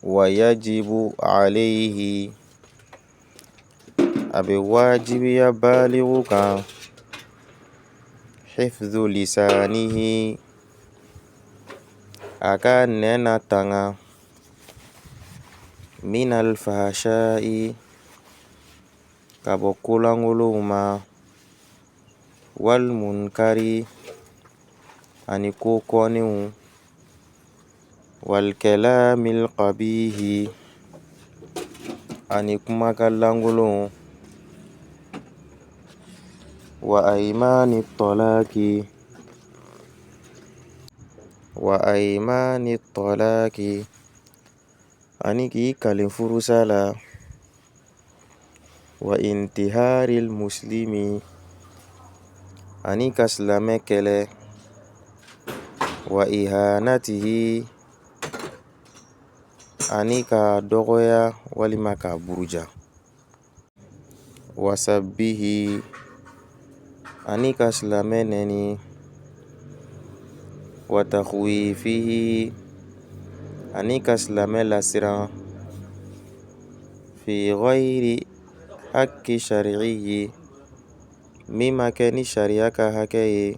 ويجب عليه أبي واجب يا بالغك حفظ لسانه أكان نتنا من الفحشاء كبكولا غلوما والمنكر أنيكو كونيو والكلام القبيح أنيكما كالانغلو وأيمان الطلاق أنيكي كالفرسالا وانتهار المسلم أنيكا سلامكele وإهانته أنيكا دوغويا ولمكا بروجا وسبه أنيكا سلامنني وتخويفه أنيكا سلاملا سرا في غير حق شرعي مما كان شريعك هكي